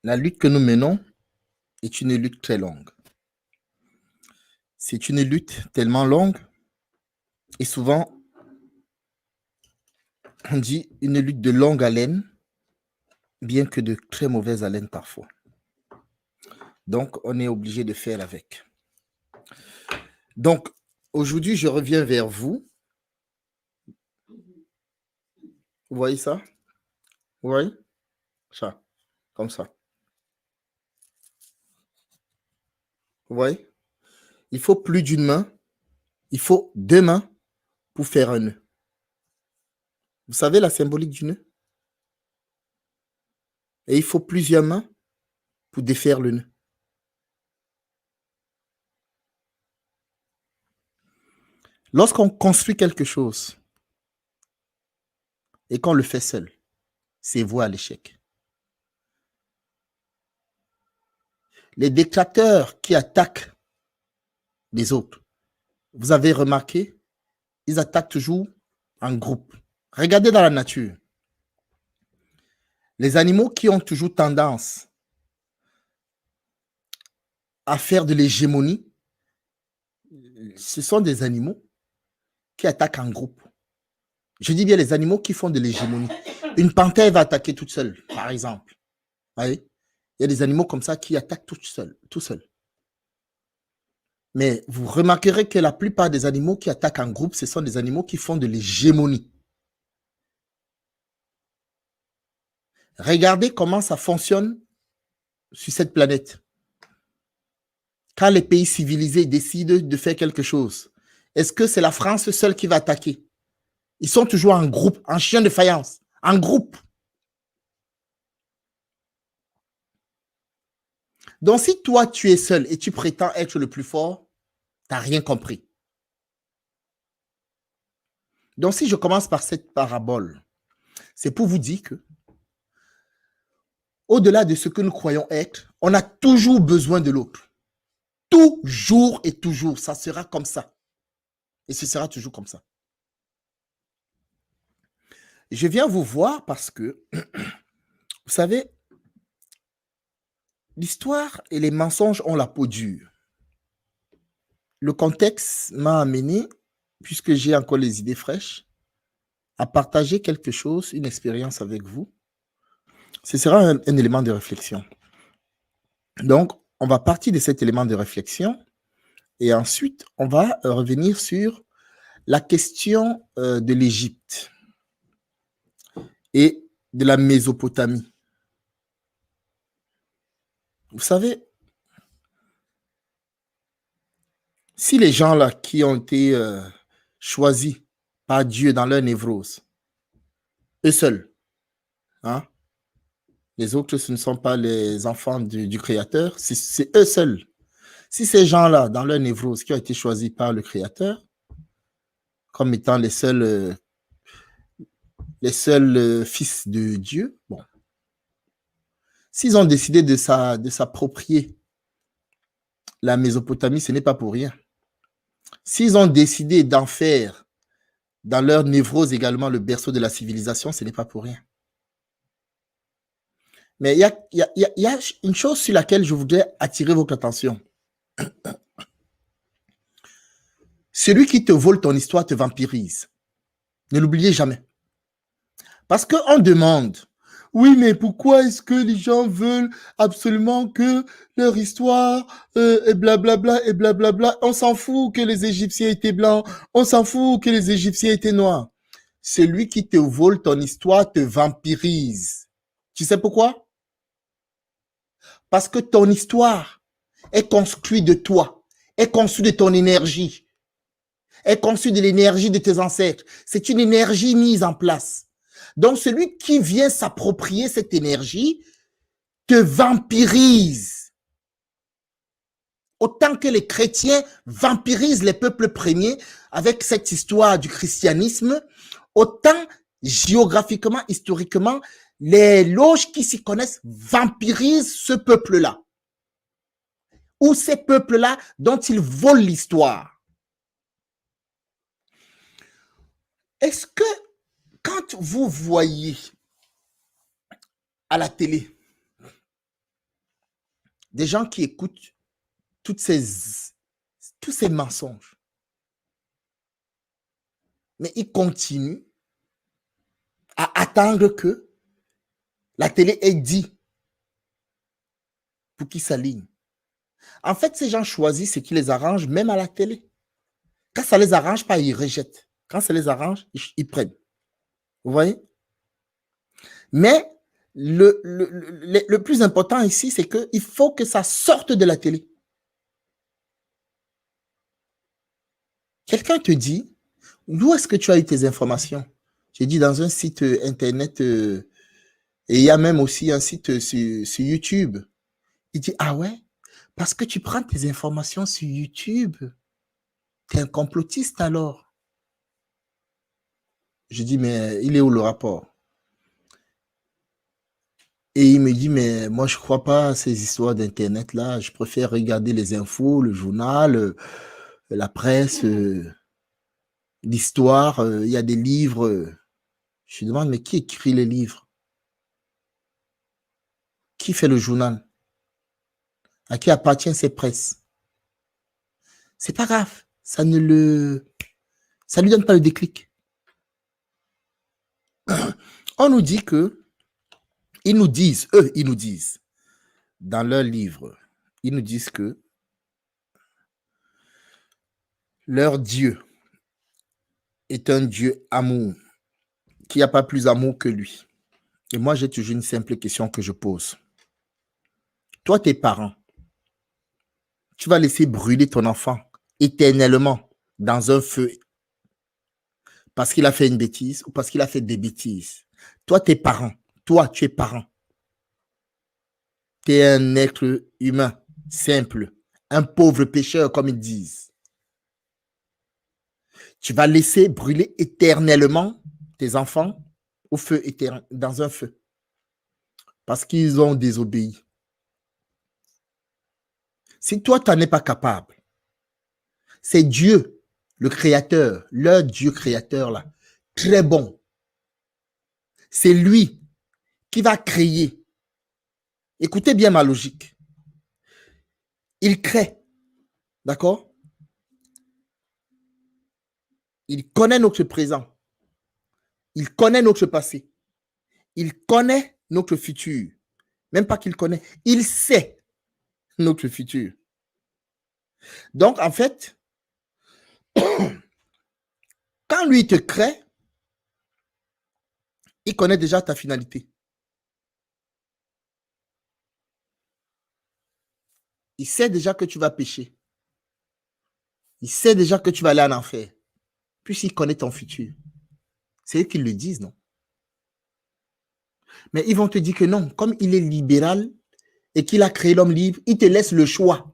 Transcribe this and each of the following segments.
La lutte que nous menons est une lutte très longue. C'est une lutte tellement longue et souvent on dit une lutte de longue haleine, bien que de très mauvaise haleine parfois. Donc on est obligé de faire avec. Donc aujourd'hui je reviens vers vous. Vous voyez ça? Vous voyez ça? Comme ça. Vous voyez? Il faut plus d'une main, il faut deux mains pour faire un nœud. Vous savez la symbolique du nœud? Et il faut plusieurs mains pour défaire le nœud. Lorsqu'on construit quelque chose et qu'on le fait seul, c'est voué à l'échec. Les détracteurs qui attaquent les autres, vous avez remarqué, ils attaquent toujours en groupe. Regardez dans la nature. Les animaux qui ont toujours tendance à faire de l'hégémonie, ce sont des animaux qui attaquent en groupe. Je dis bien les animaux qui font de l'hégémonie. Une panthère va attaquer toute seule, par exemple. Vous voyez? Il y a des animaux comme ça qui attaquent tout seul. Mais vous remarquerez que la plupart des animaux qui attaquent en groupe, ce sont des animaux qui font de l'hégémonie. Regardez comment ça fonctionne sur cette planète. Quand les pays civilisés décident de faire quelque chose, est-ce que c'est la France seule qui va attaquer? Ils sont toujours en groupe, en chien de faïence, en groupe. Donc, si toi, tu es seul et tu prétends être le plus fort, tu n'as rien compris. Donc, si je commence par cette parabole, c'est pour vous dire que, au-delà de ce que nous croyons être, on a toujours besoin de l'autre. Toujours et toujours, ça sera comme ça. Et ce sera toujours comme ça. Je viens vous voir parce que, vous savez, l'histoire et les mensonges ont la peau dure. Le contexte m'a amené, puisque j'ai encore les idées fraîches, à partager quelque chose, une expérience avec vous. Ce sera un élément de réflexion. Donc, on va partir de cet élément de réflexion et ensuite, on va revenir sur la question de l'Égypte et de la Mésopotamie. Vous savez, si les gens là qui ont été choisis par Dieu dans leur névrose, eux seuls, hein, les autres, ce ne sont pas les enfants du Créateur, c'est eux seuls. Si ces gens-là, dans leur névrose, qui ont été choisis par le Créateur, comme étant les seuls fils de Dieu, bon, s'ils ont décidé de s'approprier la Mésopotamie, ce n'est pas pour rien. S'ils ont décidé d'en faire dans leur névrose également le berceau de la civilisation, ce n'est pas pour rien. Mais il y a une chose sur laquelle je voudrais attirer votre attention. Celui qui te vole ton histoire te vampirise. Ne l'oubliez jamais. Parce qu'on demande, oui, mais pourquoi est-ce que les gens veulent absolument que leur histoire et blablabla et blablabla, on s'en fout que les Égyptiens étaient blancs, on s'en fout que les Égyptiens étaient noirs. Celui qui te vole ton histoire te vampirise. Tu sais pourquoi? Parce que ton histoire est construite de toi, est construite de ton énergie, est construite de l'énergie de tes ancêtres. C'est une énergie mise en place. Donc, celui qui vient s'approprier cette énergie te vampirise. Autant que les chrétiens vampirisent les peuples premiers avec cette histoire du christianisme, autant géographiquement, historiquement, les loges qui s'y connaissent vampirisent ce peuple-là. Ou ces peuples-là dont ils volent l'histoire. Est-ce que quand vous voyez à la télé des gens qui écoutent tous ces mensonges. Mais ils continuent à attendre que la télé ait dit pour qu'ils s'alignent. En fait, ces gens choisissent ce qui les arrange, même à la télé. Quand ça ne les arrange pas, ils rejettent. Quand ça les arrange, ils prennent. Vous voyez? Mais le plus important ici, c'est qu'il faut que ça sorte de la télé. Quelqu'un te dit, d'où est-ce que tu as eu tes informations? J'ai dit dans un site internet, et il y a même aussi un site sur YouTube. Il dit, ah ouais, parce que tu prends tes informations sur YouTube. Tu es un complotiste alors? Je dis, mais il est où le rapport? Et il me dit, mais moi, je ne crois pas à ces histoires d'Internet là. Je préfère regarder les infos, le journal, la presse, l'histoire. Il y a des livres. Je lui demande, mais qui écrit les livres? Qui fait le journal? À qui appartient ces presses? C'est pas grave. Ça lui donne pas le déclic. On nous dit que, ils nous disent, dans leur livre, ils nous disent que leur Dieu est un Dieu amour, qu'il n'y a pas plus amour que lui. Et moi, j'ai toujours une simple question que je pose. Toi, tes parents, tu vas laisser brûler ton enfant éternellement dans un feu parce qu'il a fait une bêtise ou parce qu'il a fait des bêtises. Toi, tes parents, toi, tu es parent. Tu es un être humain simple, un pauvre pécheur, comme ils disent. Tu vas laisser brûler éternellement tes enfants au feu éternel, dans un feu, parce qu'ils ont désobéi. Si toi, tu n'en es pas capable, c'est Dieu, le créateur, leur Dieu créateur, là, très bon. C'est lui qui va créer. Écoutez bien ma logique. Il crée, d'accord? Il connaît notre présent. Il connaît notre passé. Il connaît notre futur. Même pas qu'il connaît, il sait notre futur. Donc, en fait, quand lui te crée, il connaît déjà ta finalité. Il sait déjà que tu vas pécher. Il sait déjà que tu vas aller en enfer. Puisqu'il connaît ton futur. C'est eux qui le disent, non? Mais ils vont te dire que non. Comme il est libéral et qu'il a créé l'homme libre, il te laisse le choix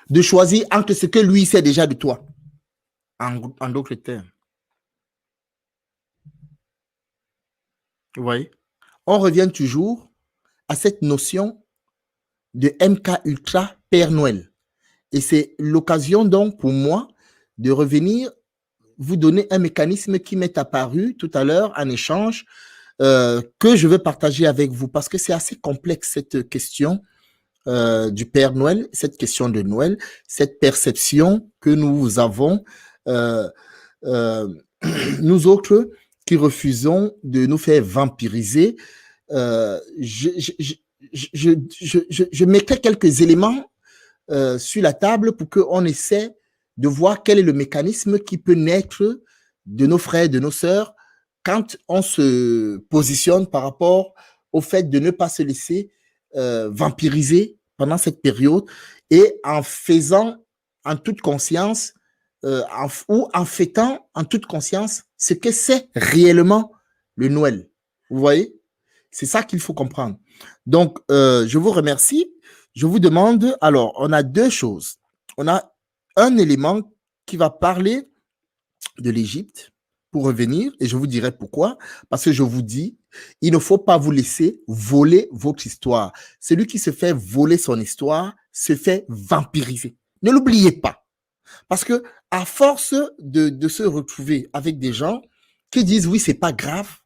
de choisir entre ce que lui sait déjà de toi. En d'autres termes. Vous voyez? On revient toujours à cette notion de MK Ultra Père Noël. Et c'est l'occasion donc pour moi de revenir vous donner un mécanisme qui m'est apparu tout à l'heure en échange que je veux partager avec vous parce que c'est assez complexe cette question du Père Noël, cette question de Noël, cette perception que nous avons, nous autres qui refusons de nous faire vampiriser. Je mettrai quelques éléments sur la table pour qu'on essaie de voir quel est le mécanisme qui peut naître de nos frères, de nos sœurs, quand on se positionne par rapport au fait de ne pas se laisser vampiriser pendant cette période et en faisant en toute conscience ou en fêtant en toute conscience ce que c'est réellement le Noël. Vous voyez? C'est ça qu'il faut comprendre. Donc, je vous remercie. Je vous demande, alors, on a deux choses. On a un élément qui va parler de l'Égypte pour revenir, et je vous dirai pourquoi. Parce que je vous dis, il ne faut pas vous laisser voler votre histoire. Celui qui se fait voler son histoire se fait vampiriser. Ne l'oubliez pas. Parce que à force de se retrouver avec des gens qui disent oui, c'est pas grave,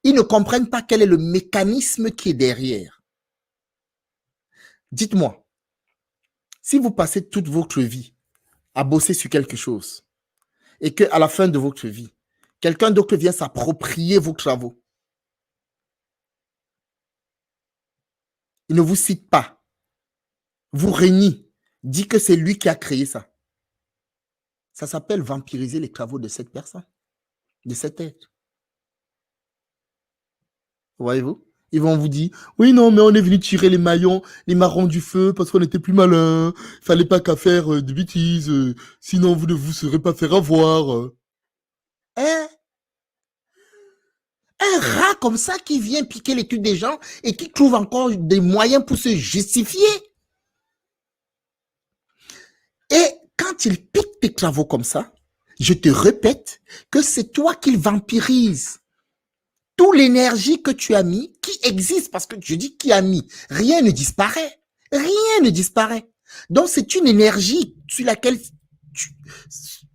ils ne comprennent pas quel est le mécanisme qui est derrière. Dites-moi, si vous passez toute votre vie à bosser sur quelque chose et qu'à la fin de votre vie, quelqu'un d'autre vient s'approprier vos travaux, il ne vous cite pas, vous renie, dit que c'est lui qui a créé ça. Ça s'appelle vampiriser les travaux de cette personne, de cet être. Voyez-vous? Ils vont vous dire, oui, non, mais on est venu tirer les marrons du feu parce qu'on était plus malin. Il fallait pas qu'à faire de bêtises, sinon vous ne vous serez pas faire avoir. Hein? Un rat comme ça qui vient piquer les trucs des gens et qui trouve encore des moyens pour se justifier. Et quand il pique tes travaux comme ça, je te répète que c'est toi qu'il vampirise. Toute l'énergie que tu as mis, qui existe, parce que je dis qui a mis, rien ne disparaît. Rien ne disparaît. Donc, c'est une énergie sur laquelle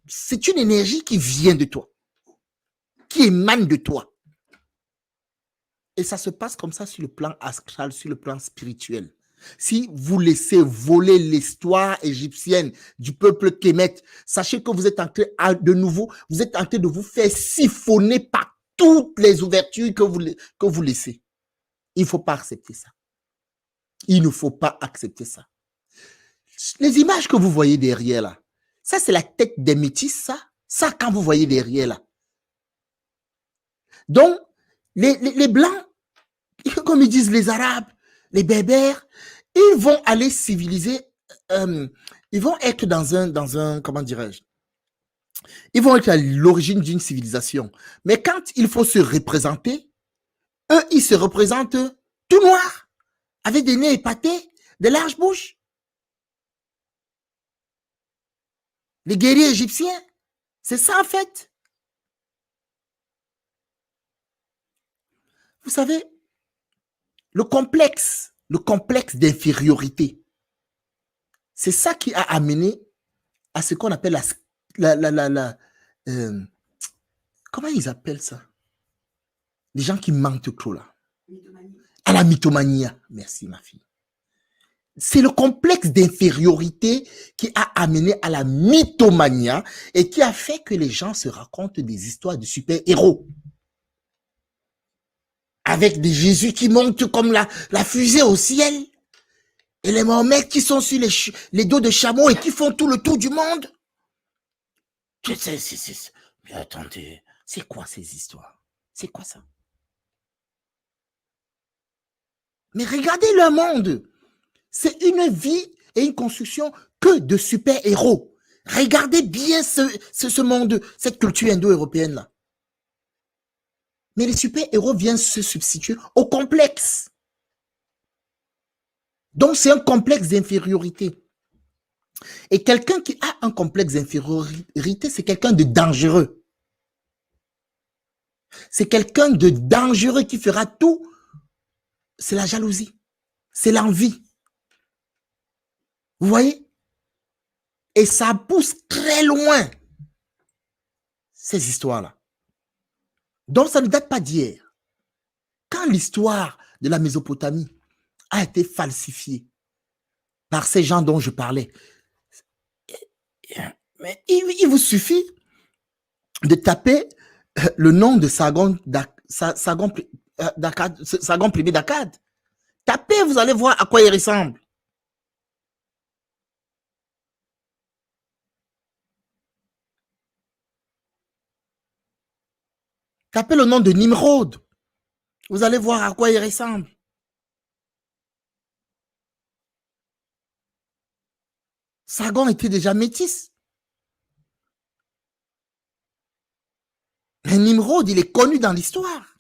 c'est une énergie qui vient de toi, qui émane de toi. Et ça se passe comme ça sur le plan astral, sur le plan spirituel. Si vous laissez voler l'histoire égyptienne du peuple Kémet, sachez que vous êtes en train, de nouveau, vous êtes en train de vous faire siphonner par toutes les ouvertures que vous laissez. Il ne faut pas accepter ça. Il ne faut pas accepter ça. Les images que vous voyez derrière là, ça c'est la tête des métis, ça. Ça quand vous voyez derrière là. Donc, les Blancs, comme ils disent les Arabes, les Berbères, ils vont aller civiliser, ils vont être dans un comment dirais-je, ils vont être à l'origine d'une civilisation. Mais quand il faut se représenter, eux, ils se représentent tout noirs, avec des nez épatés, des larges bouches. Les guerriers égyptiens, c'est ça en fait. Vous savez, le complexe d'infériorité, c'est ça qui a amené à ce qu'on appelle comment ils appellent ça? Les gens qui mentent trop là. À la mythomanie. Merci ma fille. C'est le complexe d'infériorité qui a amené à la mythomanie et qui a fait que les gens se racontent des histoires de super-héros. Avec des Jésus qui montent comme la fusée au ciel. Et les Mohamed qui sont sur les dos de chameaux et qui font tout le tour du monde. Mais attendez, c'est quoi ces histoires? C'est quoi ça? Mais regardez le monde. C'est une vie et une construction que de super-héros. Regardez bien ce monde, cette culture indo-européenne là. Mais les super-héros viennent se substituer au complexe. Donc, c'est un complexe d'infériorité. Et quelqu'un qui a un complexe d'infériorité, c'est quelqu'un de dangereux. C'est quelqu'un de dangereux qui fera tout. C'est la jalousie. C'est l'envie. Vous voyez? Et ça pousse très loin, ces histoires-là. Donc, ça ne date pas d'hier. Quand l'histoire de la Mésopotamie a été falsifiée par ces gens dont je parlais, mais il vous suffit de taper le nom de Sargon Ier d'Akkad. Tapez, vous allez voir à quoi il ressemble. Tapez le nom de Nimrod. Vous allez voir à quoi il ressemble. Sargon était déjà métis. Mais Nimrod, il est connu dans l'histoire.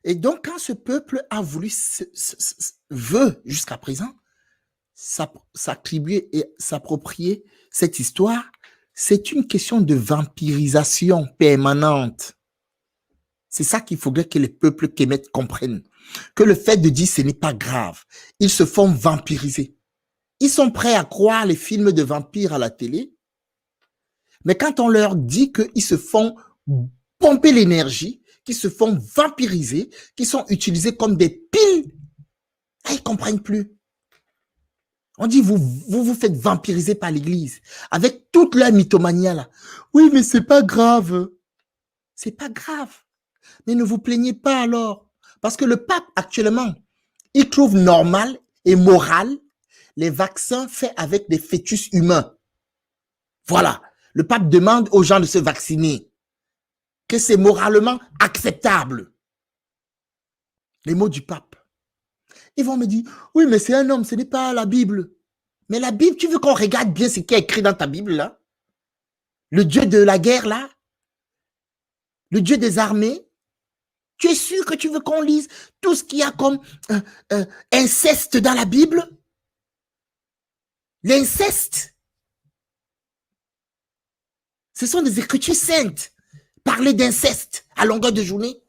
Et donc, quand ce peuple a voulu, veut jusqu'à présent, s'attribuer et s'approprier cette histoire, c'est une question de vampirisation permanente. C'est ça qu'il faudrait que les peuples kémètes comprennent. Que le fait de dire ce n'est pas grave, ils se font vampiriser. Ils sont prêts à croire les films de vampires à la télé, mais quand on leur dit qu'ils se font pomper l'énergie, qui se font vampiriser, qui sont utilisés comme des piles. Ah, ils ne comprennent plus. On dit, vous faites vampiriser par l'Église, avec toute la mythomanie là. Oui, mais c'est pas grave. C'est pas grave. Mais ne vous plaignez pas alors. Parce que le pape, actuellement, il trouve normal et moral les vaccins faits avec des fœtus humains. Voilà. Le pape demande aux gens de se vacciner. Que c'est moralement acceptable. Les mots du pape. Ils vont me dire, oui, mais c'est un homme, ce n'est pas la Bible. Mais la Bible, tu veux qu'on regarde bien ce qui est écrit dans ta Bible, là? Le Dieu de la guerre, là? Le Dieu des armées? Tu es sûr que tu veux qu'on lise tout ce qu'il y a comme inceste dans la Bible? L'inceste? Ce sont des écritures saintes. Parler d'inceste à longueur de journée?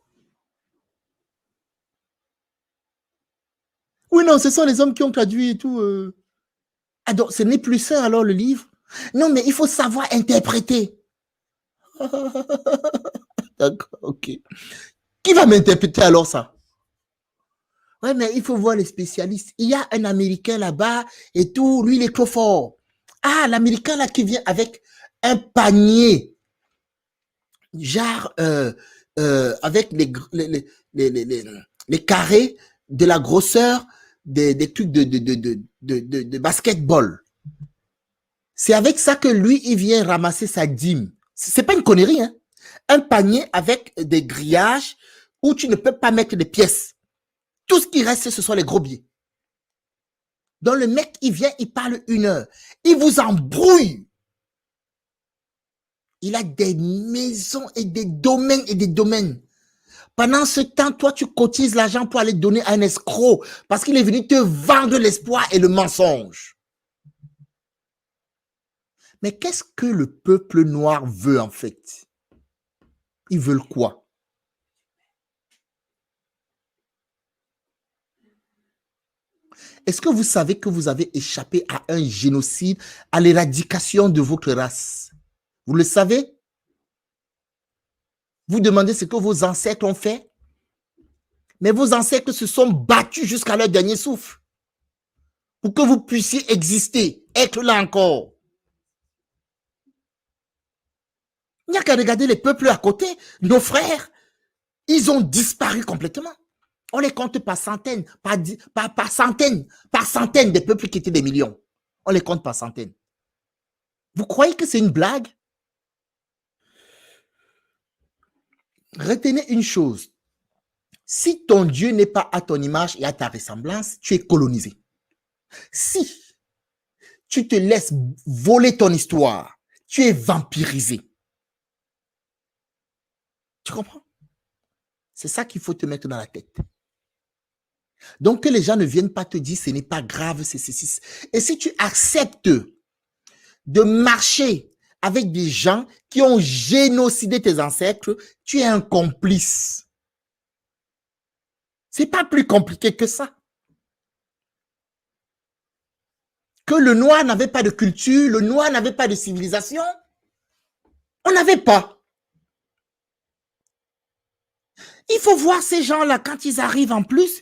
Oui, non, ce sont les hommes qui ont traduit et tout. Ah, donc, ce n'est plus ça, alors, le livre? Non, mais il faut savoir interpréter. D'accord, ok. Qui va m'interpréter alors ça? Ouais, mais il faut voir les spécialistes. Il y a un Américain là-bas et tout, lui, il est trop fort. Ah, l'Américain là qui vient avec un panier, genre, avec les carrés de la grosseur des trucs de basketball. C'est avec ça que lui, il vient ramasser sa dîme. C'est pas une connerie, hein. Un panier avec des grillages où tu ne peux pas mettre des pièces. Tout ce qui reste, ce sont les gros billets. Donc le mec, il vient, il parle 1 heure. Il vous embrouille. Il a des maisons et des domaines et des domaines. Pendant ce temps, toi, tu cotises l'argent pour aller donner à un escroc parce qu'il est venu te vendre l'espoir et le mensonge. Mais qu'est-ce que le peuple noir veut en fait? Ils veulent quoi? Est-ce que vous savez que vous avez échappé à un génocide, à l'éradication de votre race? Vous le savez? Vous demandez ce que vos ancêtres ont fait? Mais vos ancêtres se sont battus jusqu'à leur dernier souffle pour que vous puissiez exister, être là encore. Il n'y a qu'à regarder les peuples à côté. Nos frères, ils ont disparu complètement. On les compte par centaines, par centaines des peuples qui étaient des millions. On les compte par centaines. Vous croyez que c'est une blague? Retenez une chose. Si ton Dieu n'est pas à ton image et à ta ressemblance, tu es colonisé. Si tu te laisses voler ton histoire, tu es vampirisé. Tu comprends? C'est ça qu'il faut te mettre dans la tête. Donc, que les gens ne viennent pas te dire ce n'est pas grave, c'est ceci. Et si tu acceptes de marcher avec des gens qui ont génocidé tes ancêtres, tu es un complice. C'est pas plus compliqué que ça. Que le noir n'avait pas de culture, le noir n'avait pas de civilisation. On n'avait pas. Il faut voir ces gens-là quand ils arrivent en plus.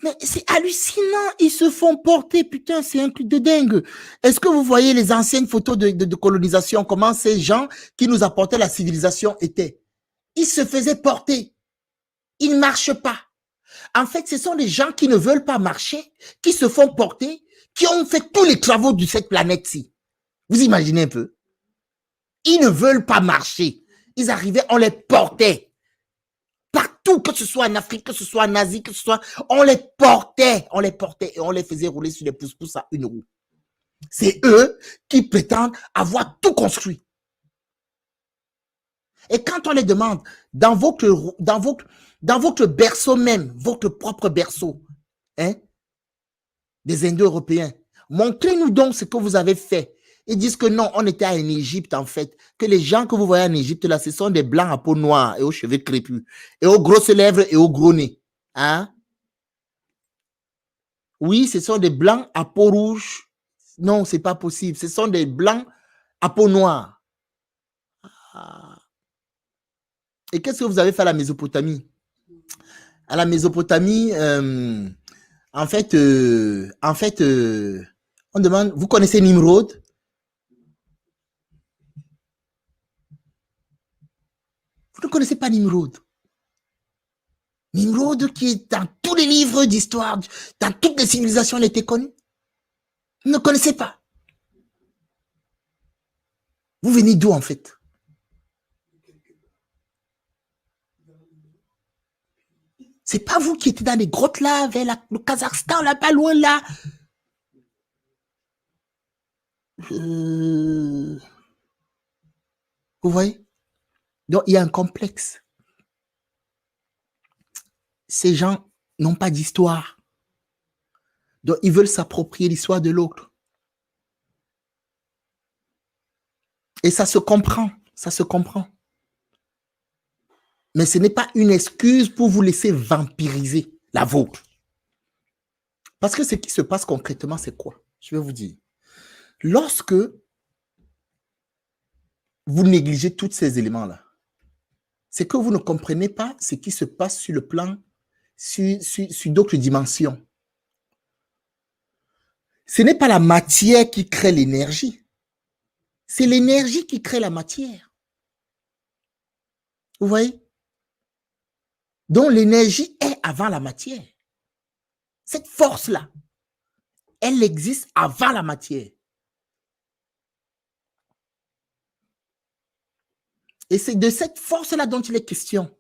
Mais c'est hallucinant, ils se font porter, putain, c'est un truc de dingue. Est-ce que vous voyez les anciennes photos de colonisation, comment ces gens qui nous apportaient la civilisation étaient? Ils se faisaient porter, ils ne marchent pas. En fait, ce sont des gens qui ne veulent pas marcher, qui se font porter, qui ont fait tous les travaux de cette planète-ci. Vous imaginez un peu? Ils ne veulent pas marcher. Ils arrivaient, on les portait. Partout, que ce soit en Afrique, que ce soit en Asie, que ce soit, on les portait et on les faisait rouler sur des pousse-pousse à 1 roue. C'est eux qui prétendent avoir tout construit. Et quand on les demande, dans votre berceau même, votre propre berceau, hein, des Indo-Européens, montrez-nous donc ce que vous avez fait. Ils disent que non, on était en Égypte en fait, que les gens que vous voyez en Égypte là, ce sont des blancs à peau noire et aux cheveux crépus, et aux grosses lèvres et aux gros nez. Hein? Oui, ce sont des blancs à peau rouge. Non, c'est pas possible. Ce sont des blancs à peau noire. Ah. Et qu'est-ce que vous avez fait à la Mésopotamie? À la Mésopotamie, en fait, on demande, vous connaissez Nimrod? Vous ne connaissez pas Nimrod? Nimrod qui est dans tous les livres d'histoire, dans toutes les civilisations, il était connu. Vous ne connaissez pas. Vous venez d'où en fait? C'est pas vous qui étiez dans les grottes là, vers le Kazakhstan, là, pas loin là. Vous voyez? Donc, il y a un complexe. Ces gens n'ont pas d'histoire. Donc, ils veulent s'approprier l'histoire de l'autre. Et ça se comprend. Ça se comprend. Mais ce n'est pas une excuse pour vous laisser vampiriser la vôtre. Parce que ce qui se passe concrètement, c'est quoi? Je vais vous dire. Lorsque vous négligez tous ces éléments-là, c'est que vous ne comprenez pas ce qui se passe sur le plan, sur d'autres dimensions. Ce n'est pas la matière qui crée l'énergie. C'est l'énergie qui crée la matière. Vous voyez? Donc, l'énergie est avant la matière. Cette force-là, elle existe avant la matière. Et c'est de cette force-là dont il est question.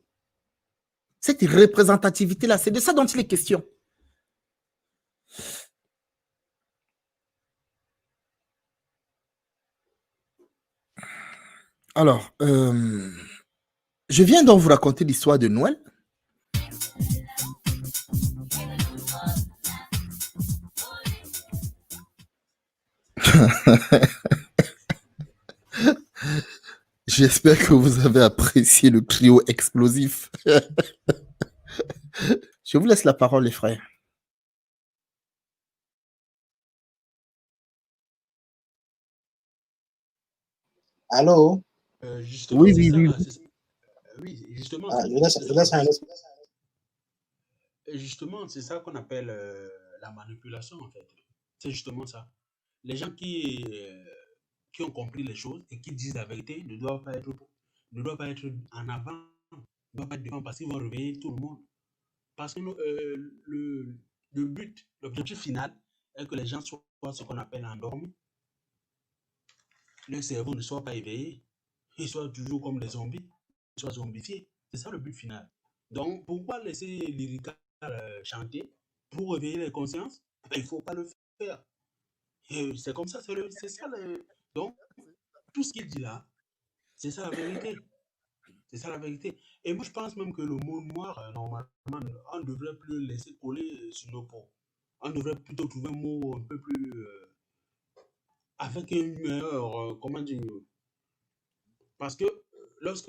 Cette représentativité-là, c'est de ça dont il est question. Alors, je viens donc vous raconter l'histoire de Noël. J'espère que vous avez apprécié le trio explosif. Je vous laisse la parole, les frères. Allô? Justement, Oui, c'est oui, ça. oui. Oui, justement, Ah, je laisse un autre. justement, c'est ça qu'on appelle la manipulation, en fait. C'est justement ça. Les gens qui ont compris les choses et qui disent la vérité ne doivent pas être en avant, ne doivent pas être devant parce qu'ils vont réveiller tout le monde. Parce que le but, l'objectif final est que les gens soient ce qu'on appelle endormis. Le cerveau ne soit pas éveillé. Ils soient toujours comme des zombies. Ils soient zombifiés. C'est ça le but final. Donc, pourquoi laisser Lyrical chanter pour réveiller les consciences? Il ne faut pas le faire. C'est comme ça, c'est ça. Donc, tout ce qu'il dit là, c'est ça la vérité. C'est ça la vérité. Et moi, je pense même que le mot noir, normalement, on ne devrait plus le laisser coller sur nos peaux. On devrait plutôt trouver un mot un peu plus. Avec une meilleure. Comment dire? Parce que,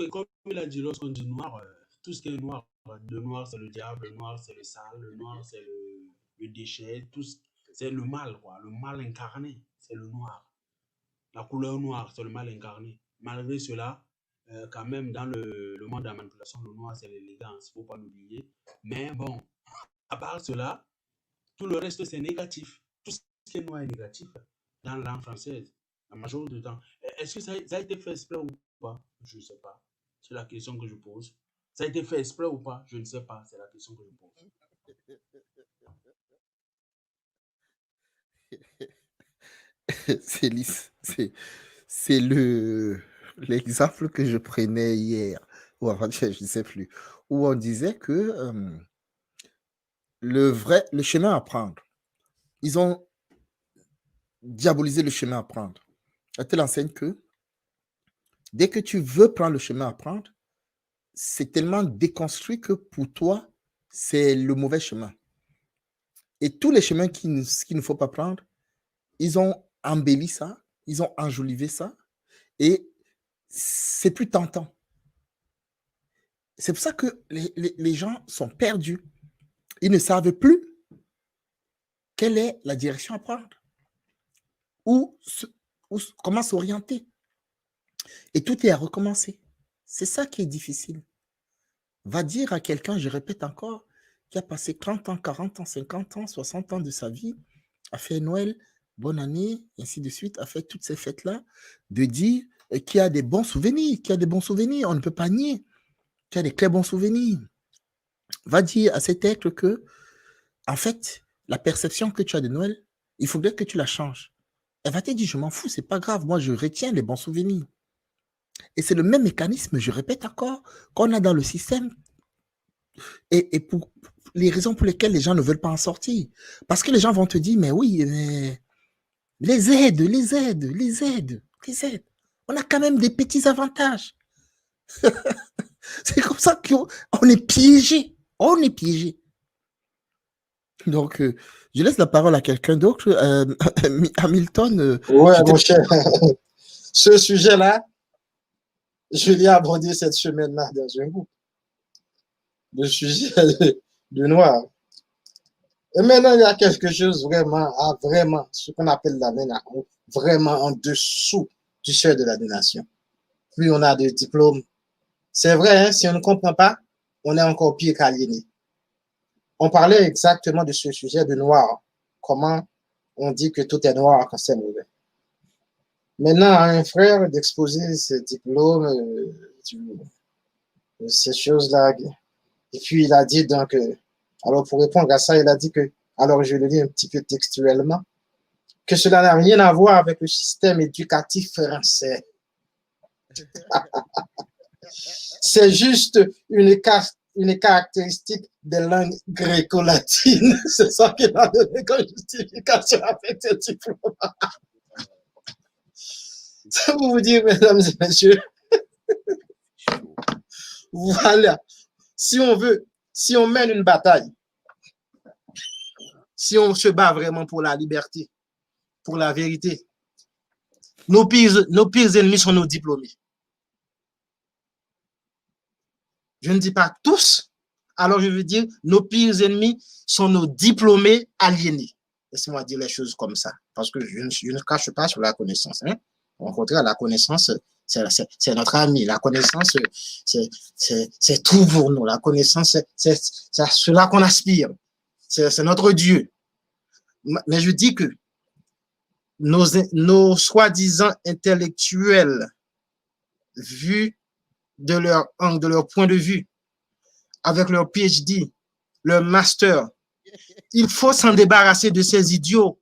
comme il a dit, lorsqu'on dit noir, tout ce qui est noir, le noir c'est le diable, le noir c'est le sale, le noir c'est le déchet, c'est le mal, quoi. Le mal incarné, c'est le noir. La couleur noire, c'est le mal incarné. Malgré cela, quand même, dans le monde de la manipulation, le noir c'est l'élégance, il ne faut pas l'oublier. Mais bon, à part cela, tout le reste c'est négatif. Tout ce qui est noir est négatif dans la langue française, la majorité du temps. Est-ce que ça a été fait exprès ou pas? Je ne sais pas. C'est la question que je pose. Ça a été fait exprès ou pas? Je ne sais pas. C'est la question que je pose. C'est l'exemple que je prenais hier, ou avant-hier, je ne sais plus, où on disait que le chemin à prendre, ils ont diabolisé le chemin à prendre. Elle te l'enseigne que dès que tu veux prendre le chemin à prendre, c'est tellement déconstruit que pour toi, c'est le mauvais chemin. Et tous les chemins qu'il ne faut pas prendre, ils ont embelli ça, ils ont enjolivé ça, et c'est plus tentant. C'est pour ça que les gens sont perdus. Ils ne savent plus quelle est la direction à prendre, comment s'orienter. Et tout est à recommencer. C'est ça qui est difficile. va dire à quelqu'un, je répète encore, qui a passé 30 ans, 40 ans, 50 ans, 60 ans de sa vie, a fait Noël, bonne année, et ainsi de suite, a fait toutes ces fêtes-là, de dire qu'il y a des bons souvenirs, qu'il y a des bons souvenirs, on ne peut pas nier qu'il y a des très bons souvenirs. Va dire à cet être que, en fait, la perception que tu as de Noël, il faudrait que tu la changes. Elle va te dire, je m'en fous, c'est pas grave, moi je retiens les bons souvenirs. Et c'est le même mécanisme, je répète encore, qu'on a dans le système et pour les raisons pour lesquelles les gens ne veulent pas en sortir. Parce que les gens vont te dire, mais oui, mais les aides, les aides, les aides, les aides. On a quand même des petits avantages. C'est comme ça qu'on est piégé. On est piégé. Donc, je laisse la parole à quelqu'un d'autre. Hamilton. Ouais, mon cher. Ce sujet-là, je l'ai abordé cette semaine-là dans un groupe. Le sujet du noir. Et maintenant, il y a quelque chose vraiment, ce qu'on appelle la MENA, vraiment en dessous du seuil de la donation. Plus on a de diplômes, c'est vrai, hein, si on ne comprend pas, on est encore pire qu'aliéné. On parlait exactement de ce sujet de noir. Comment on dit que tout est noir quand c'est mauvais. Maintenant, à un frère d'exposer ses diplômes, ces choses-là. Et puis, il a dit donc, alors pour répondre à ça, il a dit que, alors je le lis un petit peu textuellement, que cela n'a rien à voir avec le système éducatif français. C'est juste une caractéristique des langues gréco-latines. C'est ça qu'il a donné comme justification avec ce diplôme. Ça pour vous dire, mesdames et messieurs, voilà. Si on mène une bataille, si on se bat vraiment pour la liberté, pour la vérité, nos pires ennemis sont nos diplômés. Je ne dis pas tous, alors je veux dire, nos pires ennemis sont nos diplômés aliénés. Laissez-moi dire les choses comme ça, parce que je ne cache pas sur la connaissance. Hein. Au contraire, la connaissance, c'est notre ami. La connaissance, c'est tout pour nous. La connaissance, c'est à cela qu'on aspire. C'est notre Dieu. Mais je dis que nos soi-disant intellectuels, vus de leur angle, de leur point de vue, avec leur PhD, leur master, il faut s'en débarrasser de ces idiots.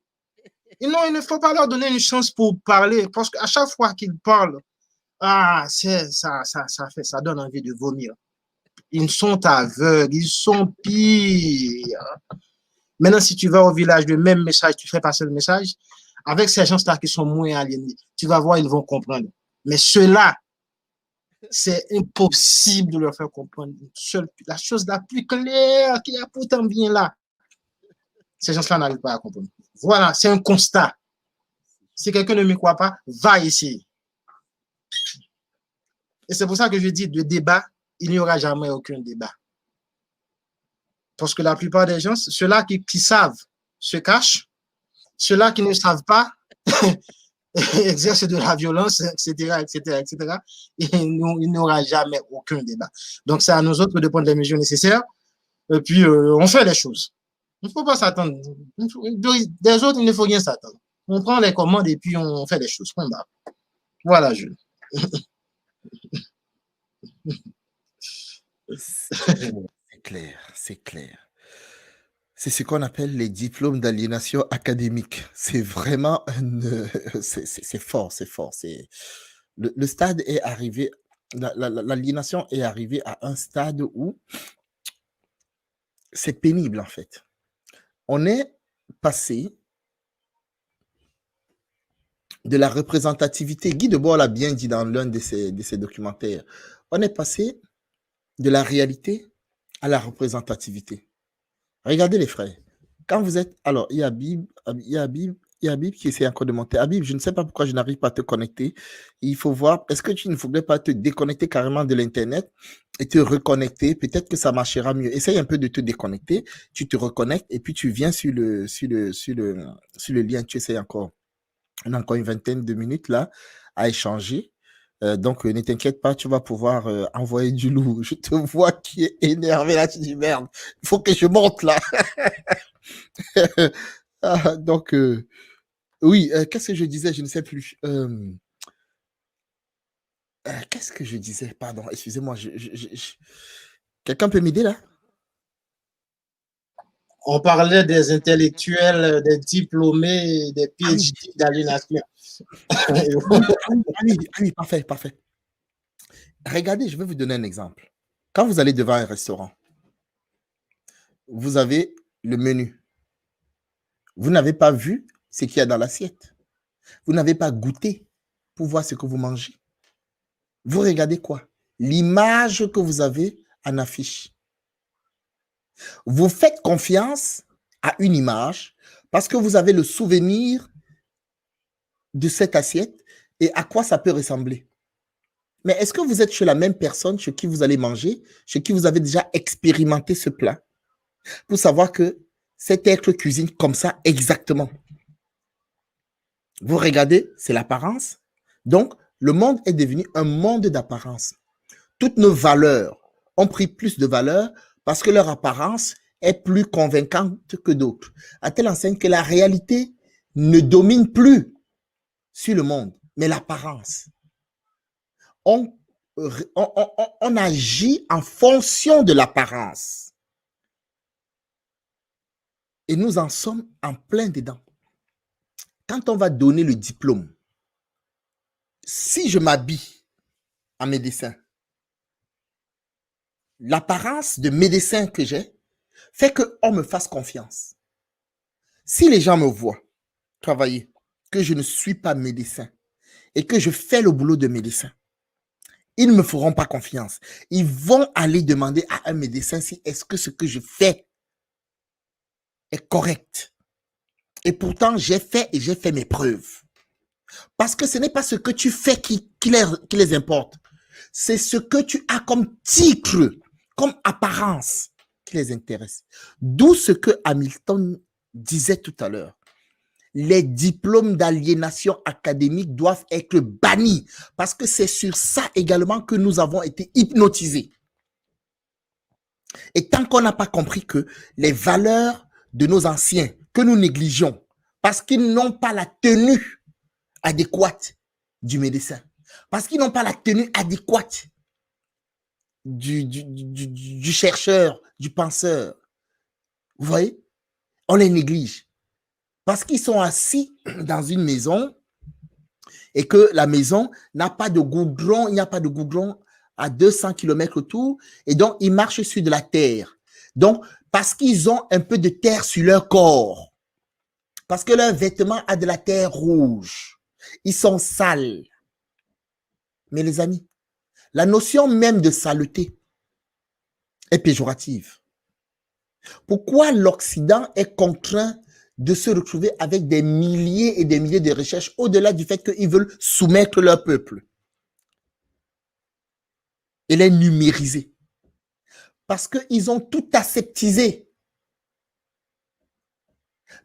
Et non, il ne faut pas leur donner une chance pour parler, parce qu'à chaque fois qu'ils parlent, ça donne envie de vomir. Ils sont aveugles, ils sont pires. Maintenant, si tu vas au village, le même message, tu fais passer le message, avec ces gens-là qui sont moins aliénés, tu vas voir, ils vont comprendre. Mais ceux-là, c'est impossible de leur faire comprendre la chose la plus claire qui est pourtant bien là. Ces gens-là n'arrivent pas à comprendre. Voilà, c'est un constat. Si quelqu'un ne me croit pas, va essayer. Et c'est pour ça que je dis, de débat, il n'y aura jamais aucun débat. Parce que la plupart des gens, ceux-là qui savent se cachent, ceux-là qui ne savent pas exercent de la violence, etc., etc., etc. Et il n'y aura jamais aucun débat. Donc, c'est à nous autres de prendre les mesures nécessaires. Et puis, on fait les choses. Il ne faut pas s'attendre. Des autres, il ne faut rien s'attendre. On prend les commandes et puis on fait les choses. Voilà, Jules. C'est clair, c'est clair. C'est ce qu'on appelle les diplômes d'aliénation académique. C'est vraiment c'est fort, c'est fort. Le stade est arrivé, l'aliénation est arrivée à un stade où c'est pénible en fait. On est passé de la représentativité. Guy Debord l'a bien dit dans l'un de ses documentaires. On est passé de la réalité à la représentativité. Regardez les frères. Quand vous êtes... Alors, il y a Habib qui essaie encore de monter. Habib, je ne sais pas pourquoi je n'arrive pas à te connecter. Il faut voir, est-ce que tu ne voudrais pas te déconnecter carrément de l'Internet et te reconnecter? Peut-être que ça marchera mieux. Essaye un peu de te déconnecter. Tu te reconnectes et puis tu viens sur le lien. Tu essayes encore. On a encore une vingtaine de minutes là à échanger. Donc, ne t'inquiète pas, tu vas pouvoir envoyer du loup. Je te vois qui est énervé là. Tu dis merde, il faut que je monte là. Donc, oui, qu'est-ce que je disais? Je ne sais plus. Qu'est-ce que je disais? Pardon, excusez-moi. Quelqu'un peut m'aider là? On parlait des intellectuels, des diplômés, des Ah oui, PhD d'aliénation. oui, parfait, parfait. Regardez, je vais vous donner un exemple. Quand vous allez devant un restaurant, vous avez le menu. Vous n'avez pas vu ce qu'il y a dans l'assiette. Vous n'avez pas goûté pour voir ce que vous mangez. Vous regardez quoi? L'image que vous avez en affiche. Vous faites confiance à une image parce que vous avez le souvenir de cette assiette et à quoi ça peut ressembler. Mais est-ce que vous êtes chez la même personne chez qui vous allez manger, chez qui vous avez déjà expérimenté ce plat, pour savoir que cet être cuisine comme ça exactement? Vous regardez, c'est l'apparence. Donc, le monde est devenu un monde d'apparence. Toutes nos valeurs ont pris plus de valeur parce que leur apparence est plus convaincante que d'autres. À telle enseigne que la réalité ne domine plus sur le monde, mais l'apparence. On agit en fonction de l'apparence. Et nous en sommes en plein dedans. Quand on va donner le diplôme, si je m'habille en médecin, l'apparence de médecin que j'ai fait qu'on me fasse confiance. Si les gens me voient travailler, que je ne suis pas médecin et que je fais le boulot de médecin, ils ne me feront pas confiance. Ils vont aller demander à un médecin si est-ce que ce que je fais est correct. Et pourtant, j'ai fait et j'ai fait mes preuves. Parce que ce n'est pas ce que tu fais qui les importe. C'est ce que tu as comme titre, comme apparence qui les intéresse. D'où ce que Hamilton disait tout à l'heure. Les diplômes d'aliénation académique doivent être bannis parce que c'est sur ça également que nous avons été hypnotisés. Et tant qu'on n'a pas compris que les valeurs de nos anciens, que nous négligeons, parce qu'ils n'ont pas la tenue adéquate du médecin, parce qu'ils n'ont pas la tenue adéquate du chercheur, du penseur. Vous voyez? On les néglige. Parce qu'ils sont assis dans une maison et que la maison n'a pas de goudron, il n'y a pas de goudron à 200 km autour, et donc ils marchent sur de la terre. Donc, parce qu'ils ont un peu de terre sur leur corps, parce que leur vêtement a de la terre rouge, ils sont sales. Mais les amis, la notion même de saleté est péjorative. Pourquoi l'Occident est contraint de se retrouver avec des milliers et des milliers de recherches au-delà du fait qu'ils veulent soumettre leur peuple et les numériser? Parce qu'ils ont tout aseptisé.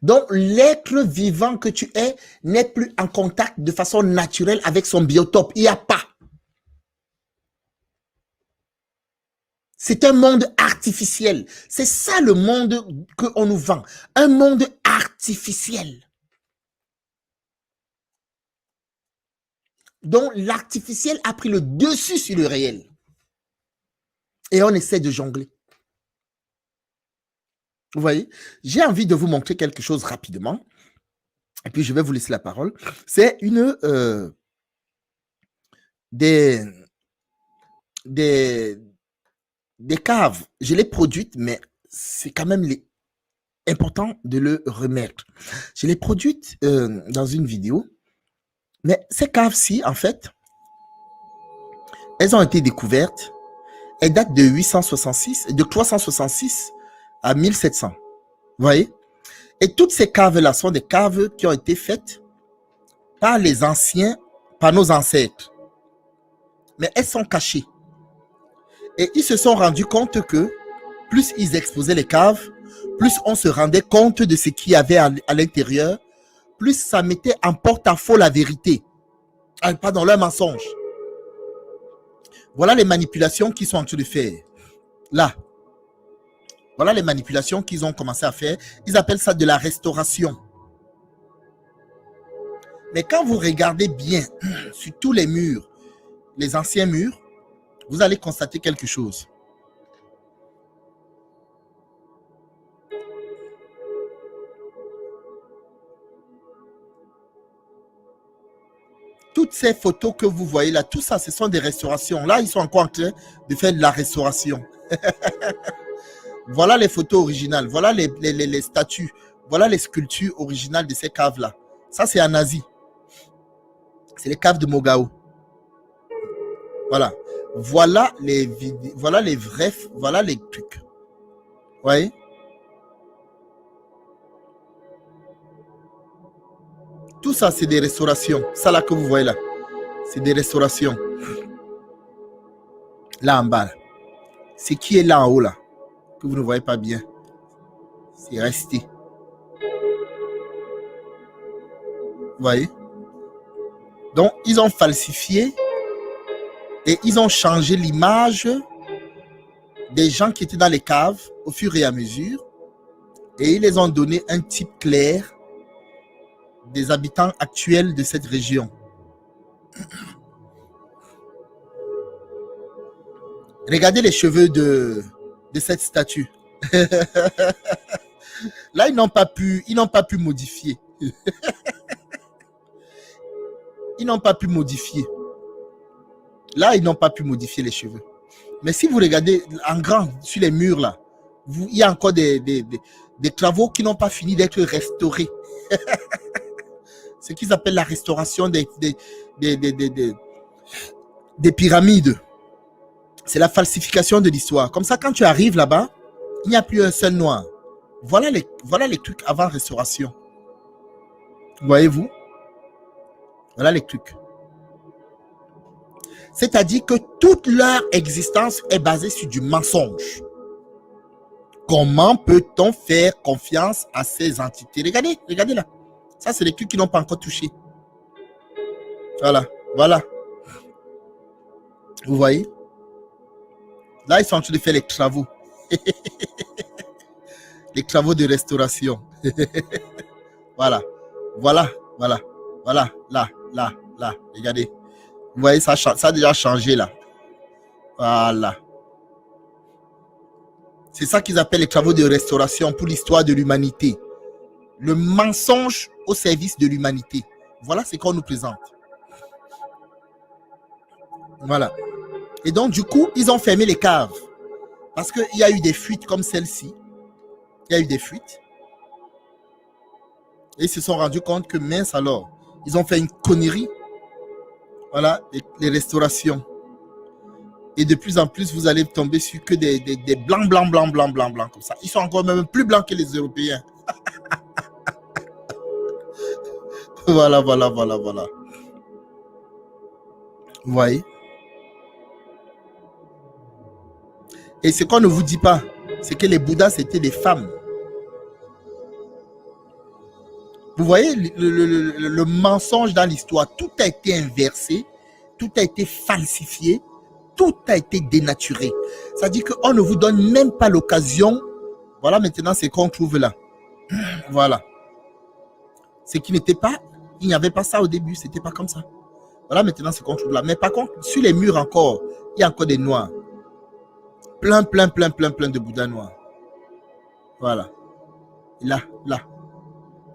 Donc, l'être vivant que tu es n'est plus en contact de façon naturelle avec son biotope. Il n'y a pas. C'est un monde artificiel. C'est ça le monde qu'on nous vend. Un monde artificiel. Donc, l'artificiel a pris le dessus sur le réel. Et on essaie de jongler. Vous voyez? J'ai envie de vous montrer quelque chose rapidement. Et puis, je vais vous laisser la parole. C'est une des caves. Je l'ai produite, mais c'est quand même important de le remettre. Je l'ai produite dans une vidéo. Mais ces caves-ci, en fait, elles ont été découvertes. Elles datent de 366 à 1700. Vous voyez? Et toutes ces caves-là sont des caves qui ont été faites par les anciens, par nos ancêtres. Mais elles sont cachées. Et ils se sont rendus compte que plus ils exposaient les caves, plus on se rendait compte de ce qu'il y avait à l'intérieur, plus ça mettait en porte-à-faux la vérité. Pas dans leur mensonge. Voilà les manipulations qu'ils sont en train de faire. Là. Voilà les manipulations qu'ils ont commencé à faire. Ils appellent ça de la restauration. Mais quand vous regardez bien sur tous les murs, les anciens murs, vous allez constater quelque chose. Toutes ces photos que vous voyez là, tout ça, ce sont des restaurations. Là, ils sont encore en train de faire de la restauration. Voilà les photos originales. Voilà les statues. Voilà les sculptures originales de ces caves-là. Ça, c'est en Asie. C'est les caves de Mogao. Voilà. Voilà les vrais, voilà les trucs. Vous voyez? Tout ça, c'est des restaurations. Ça là que vous voyez là, c'est des restaurations. Là en bas, là. Ce qui est là en haut là, que vous ne voyez pas bien, c'est resté. Vous voyez? Donc, ils ont falsifié et ils ont changé l'image des gens qui étaient dans les caves au fur et à mesure et ils les ont donné un type clair des habitants actuels de cette région. Regardez les cheveux de cette statue. Là, ils n'ont pas pu modifier. Ils n'ont pas pu modifier. Là, ils n'ont pas pu modifier les cheveux. Mais si vous regardez en grand sur les murs là, il y a encore des travaux qui n'ont pas fini d'être restaurés. Ce qu'ils appellent la restauration des pyramides. C'est la falsification de l'histoire. Comme ça, quand tu arrives là-bas, il n'y a plus un seul noir. Voilà les trucs avant restauration. Voyez-vous? Voilà les trucs. C'est-à-dire que toute leur existence est basée sur du mensonge. Comment peut-on faire confiance à ces entités? Regardez là. Ça, c'est les trucs qui n'ont pas encore touché. Voilà. Vous voyez? Là, ils sont en train de faire les travaux. Les travaux de restauration. Voilà. Là. Regardez. Vous voyez, ça a déjà changé là. Voilà. C'est ça qu'ils appellent les travaux de restauration pour l'histoire de l'humanité. Le mensonge au service de l'humanité. Voilà ce qu'on nous présente. Voilà. Et donc, du coup, ils ont fermé les caves. Parce qu'il y a eu des fuites comme celle-ci. Il y a eu des fuites. Et ils se sont rendus compte que, mince alors, ils ont fait une connerie. Voilà, les restaurations. Et de plus en plus, vous allez tomber sur que des blancs, comme ça. Ils sont encore même plus blancs que les Européens. Voilà. Vous voyez? Et ce qu'on ne vous dit pas, c'est que les Bouddhas, c'était des femmes. Vous voyez le mensonge dans l'histoire. Tout a été inversé, tout a été falsifié, tout a été dénaturé. C'est-à-dire qu'on ne vous donne même pas l'occasion. Voilà maintenant ce qu'on trouve là. Voilà. Ce qui n'était pas, il n'y avait pas ça au début, c'était pas comme ça. Voilà maintenant ce qu'on trouve là. Mais par contre, sur les murs encore, il y a encore des noirs. Plein de Bouddhas noirs. Voilà. Là.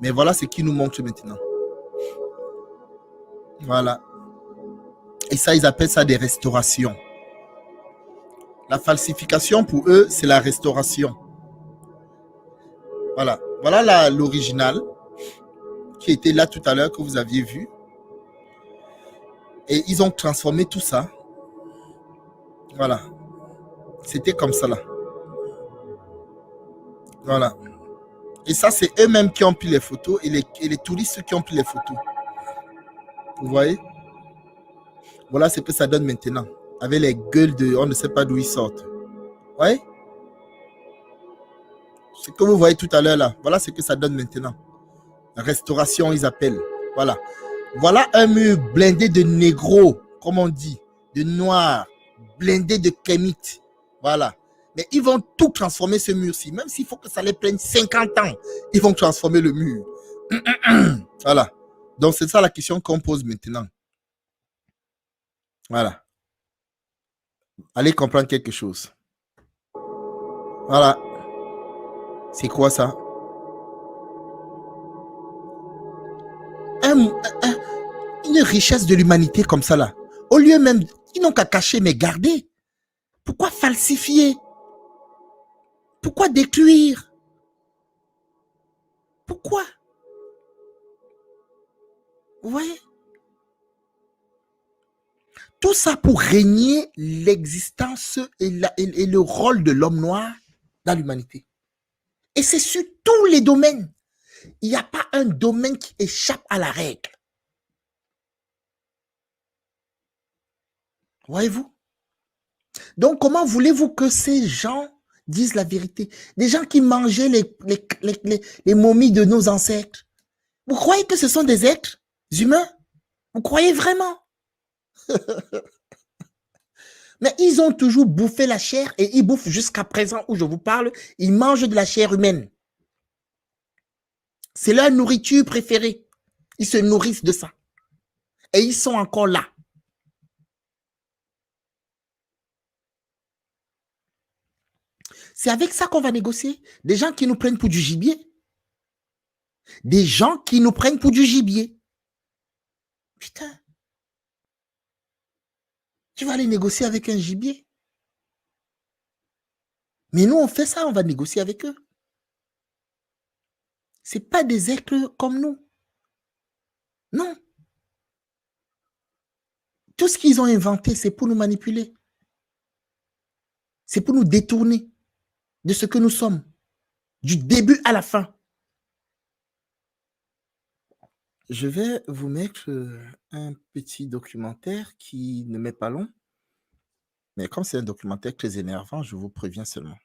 Mais voilà ce qui nous montre maintenant. Voilà. Et ça, ils appellent ça des restaurations. La falsification, pour eux, c'est la restauration. Voilà. Voilà l'original qui était là tout à l'heure, que vous aviez vu. Et ils ont transformé tout ça. Voilà. C'était comme ça là. Voilà. Et ça, c'est eux-mêmes qui ont pris les photos et les touristes qui ont pris les photos. Vous voyez? Voilà ce que ça donne maintenant. Avec les gueules de... On ne sait pas d'où ils sortent. Vous voyez? Ce que vous voyez tout à l'heure là. Voilà ce que ça donne maintenant. La restauration, ils appellent. Voilà. Voilà un mur blindé de négros, comme on dit. De noirs, blindés de kémite. Voilà. Mais ils vont tout transformer ce mur-ci. Même s'il faut que ça les prenne 50 ans, ils vont transformer le mur. Voilà. Donc, c'est ça la question qu'on pose maintenant. Voilà. Allez comprendre quelque chose. Voilà. C'est quoi ça? Une richesse de l'humanité comme ça là. Au lieu même, ils n'ont qu'à cacher, mais garder. Pourquoi falsifier? Pourquoi détruire? Pourquoi? Vous voyez? Tout ça pour régner l'existence et le rôle de l'homme noir dans l'humanité. Et c'est sur tous les domaines. Il n'y a pas un domaine qui échappe à la règle. Voyez-vous? Donc, comment voulez-vous que ces gens disent la vérité? Des gens qui mangeaient les momies de nos ancêtres. Vous croyez que ce sont des êtres humains? Vous croyez vraiment? Mais ils ont toujours bouffé la chair et ils bouffent jusqu'à présent où je vous parle. Ils mangent de la chair humaine. C'est leur nourriture préférée. Ils se nourrissent de ça. Et ils sont encore là. C'est avec ça qu'on va négocier. Des gens qui nous prennent pour du gibier. Des gens qui nous prennent pour du gibier. Putain. Tu vas aller négocier avec un gibier. Mais nous, on fait ça, on va négocier avec eux. Ce n'est pas des êtres comme nous. Non. Tout ce qu'ils ont inventé, c'est pour nous manipuler. C'est pour nous détourner de ce que nous sommes, du début à la fin. Je vais vous mettre un petit documentaire qui ne m'est pas long. Mais comme c'est un documentaire très énervant, je vous préviens seulement.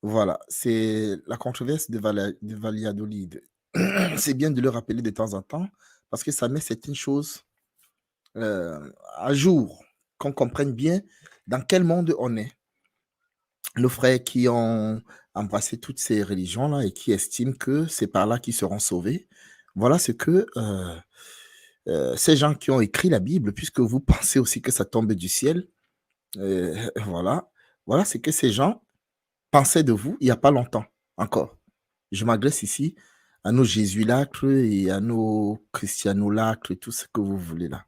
Voilà, c'est la controverse de Valladolid. C'est bien de le rappeler de temps en temps parce que ça met certaines choses à jour, qu'on comprenne bien dans quel monde on est. Nos frères qui ont embrassé toutes ces religions-là et qui estiment que c'est par là qu'ils seront sauvés. Voilà ce que ces gens qui ont écrit la Bible, puisque vous pensez aussi que ça tombe du ciel, voilà ce que ces gens pensaient de vous il n'y a pas longtemps encore. Je m'adresse ici à nos jésuilacres et à nos christianolacres, tout ce que vous voulez là.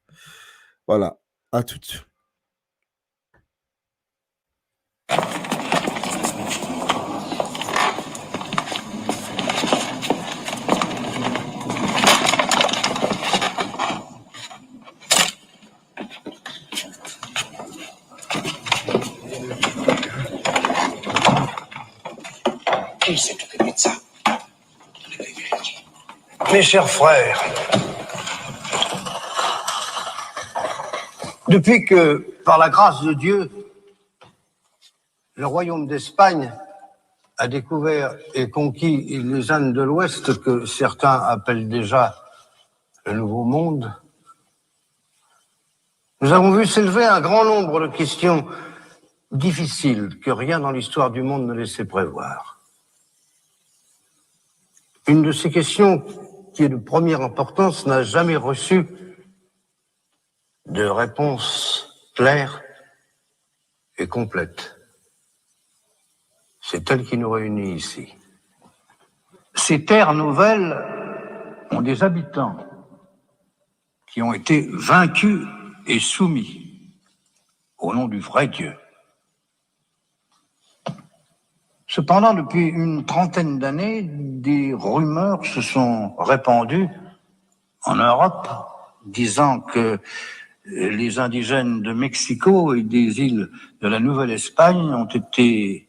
Voilà, à toutes. Qui s'est occupé de ça? Mes chers frères, depuis que, par la grâce de Dieu, le royaume d'Espagne a découvert et conquis les Indes de l'Ouest, que certains appellent déjà le Nouveau Monde, nous avons vu s'élever un grand nombre de questions difficiles que rien dans l'histoire du monde ne laissait prévoir. Une de ces questions, qui est de première importance, n'a jamais reçu de réponse claire et complète. C'est elle qui nous réunit ici. Ces terres nouvelles ont des habitants qui ont été vaincus et soumis au nom du vrai Dieu. Cependant, depuis une trentaine d'années, des rumeurs se sont répandues en Europe, disant que les indigènes de Mexico et des îles de la Nouvelle-Espagne ont été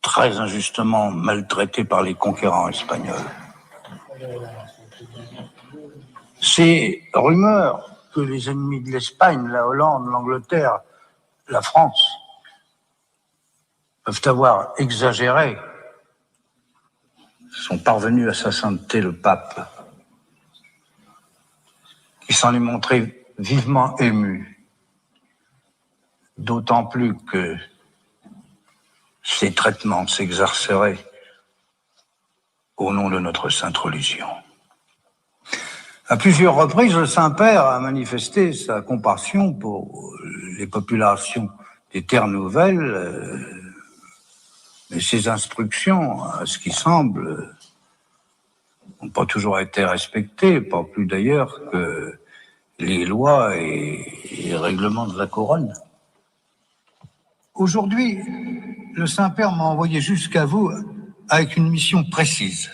très injustement maltraités par les conquérants espagnols. Ces rumeurs que les ennemis de l'Espagne, la Hollande, l'Angleterre, la France, peuvent avoir exagéré, sont parvenus à sa sainteté le pape, qui s'en est montré vivement ému. d'autant plus que ces traitements s'exerceraient au nom de notre sainte religion. À plusieurs reprises, le Saint-Père a manifesté sa compassion pour les populations des Terres Nouvelles, mais ses instructions, à ce qui semble, n'ont pas toujours été respectées, pas plus d'ailleurs que les lois et règlements de la couronne. Aujourd'hui, le Saint-Père m'a envoyé jusqu'à vous avec une mission précise.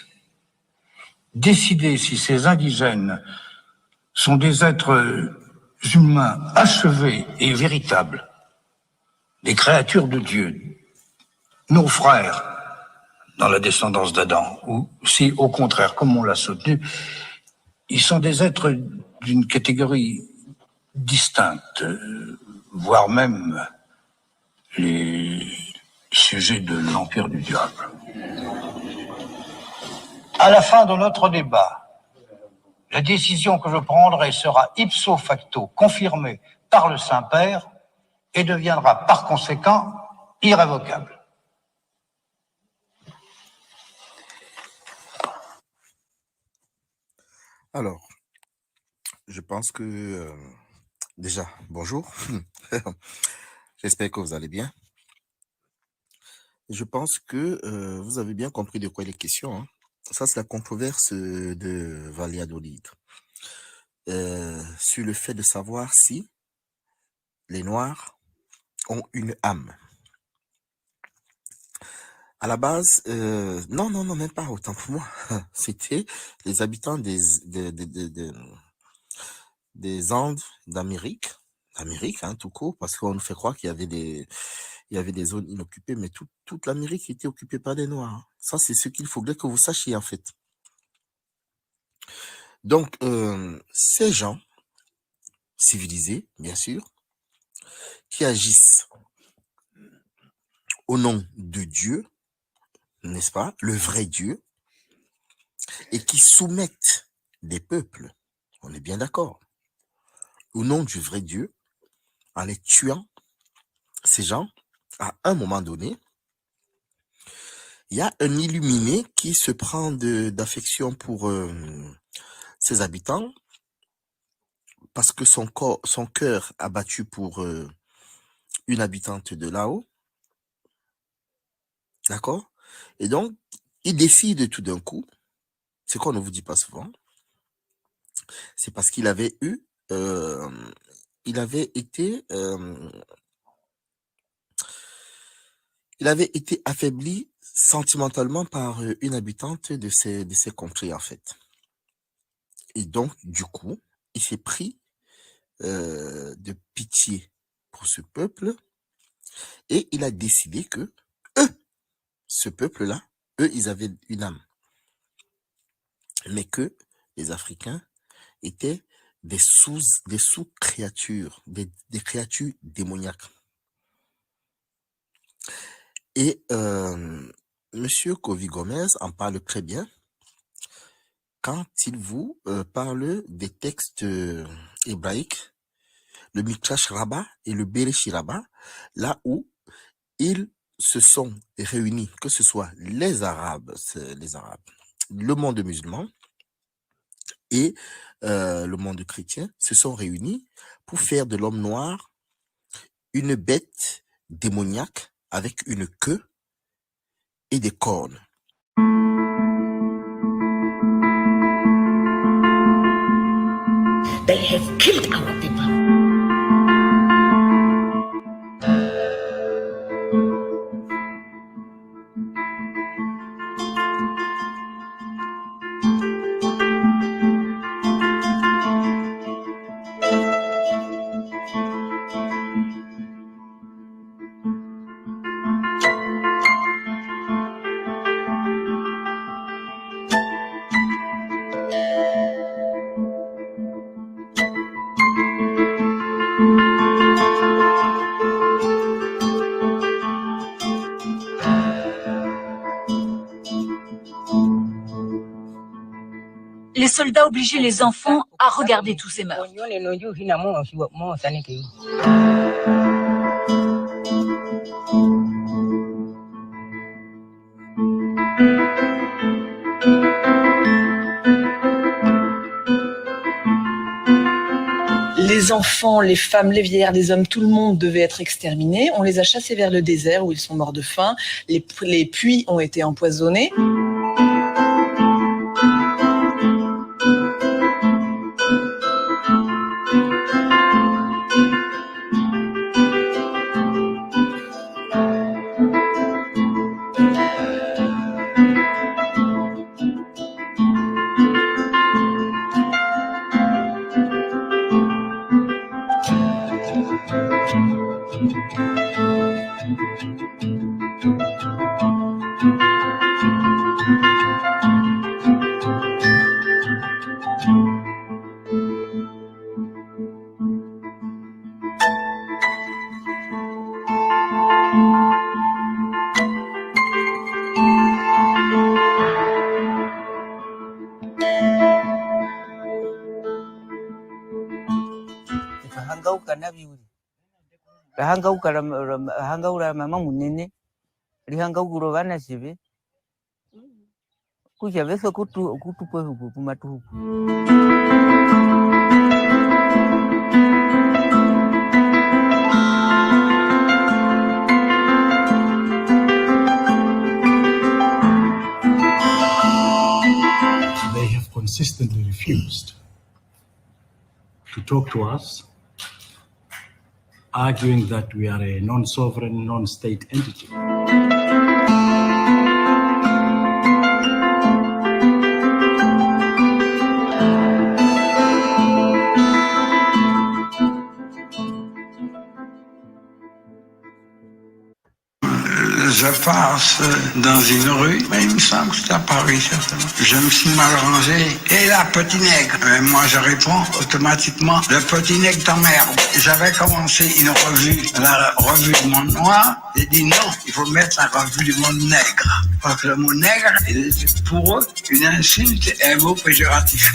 Décider si ces indigènes sont des êtres humains achevés et véritables, des créatures de Dieu, nos frères dans la descendance d'Adam, ou si au contraire, comme on l'a soutenu, ils sont des êtres d'une catégorie distincte, voire même les sujets de l'empire du diable. À la fin de notre débat, la décision que je prendrai sera ipso facto confirmée par le Saint-Père et deviendra par conséquent irrévocable. Alors, je pense que déjà, bonjour. J'espère que vous allez bien. Je pense que vous avez bien compris de quoi il est question. Hein. Ça, c'est la controverse de Valladolid sur le fait de savoir si les Noirs ont une âme. À la base, non, même pas autant pour moi. C'était les habitants des Andes d'Amérique, hein, tout court, parce qu'on nous fait croire qu'il y avait des zones inoccupées, mais toute l'Amérique était occupée par des Noirs. Hein. Ça, c'est ce qu'il faudrait que vous sachiez, en fait. Donc, ces gens civilisés, bien sûr, qui agissent au nom de Dieu, n'est-ce pas, le vrai Dieu, et qui soumettent des peuples, on est bien d'accord, au nom du vrai Dieu, en les tuant, ces gens, à un moment donné, il y a un illuminé qui se prend d'affection pour ses habitants, parce que son cœur a battu pour une habitante de là-haut, d'accord? Et donc, il décide tout d'un coup, ce qu'on ne vous dit pas souvent, c'est parce qu'il avait eu, il avait été affaibli sentimentalement par une habitante de ces contrées, en fait. Et donc, du coup, il s'est pris de pitié pour ce peuple et il a décidé que eux, ce peuple-là, eux, ils avaient une âme. Mais que les Africains étaient des sous-créatures, des créatures démoniaques. Et Monsieur Kovi Gomez en parle très bien quand il vous parle des textes hébraïques, le Midrash Rabbah et le Bereshi Rabbah, là où ils se sont réunis, que ce soit les Arabes, le monde musulman et le monde chrétien se sont réunis pour faire de l'homme noir une bête démoniaque avec une queue et des cornes. They have killed our people. Les soldats obligeaient les enfants à regarder tous ces meurtres. enfants, les femmes, les vieillards, les hommes, tout le monde devait être exterminé. On les a chassés vers le désert où ils sont morts de faim. Les puits ont été empoisonnés. Hangaura mama munene rihangauguro vana sivi kuchaveso kutupwe huku kumatuhuku. They have consistently refused to talk to us, arguing that we are a non-sovereign, non-state entity. Je passe dans une rue, mais il me semble que c'est à Paris, certainement. Je me suis mal rangé. Et là, petit nègre. Moi, je réponds automatiquement, le petit nègre t'emmerde. J'avais commencé une revue, la revue du monde noir. J'ai dit non, il faut mettre la revue du monde nègre. Parce que le mot nègre est pour eux une insulte et un mot péjoratif.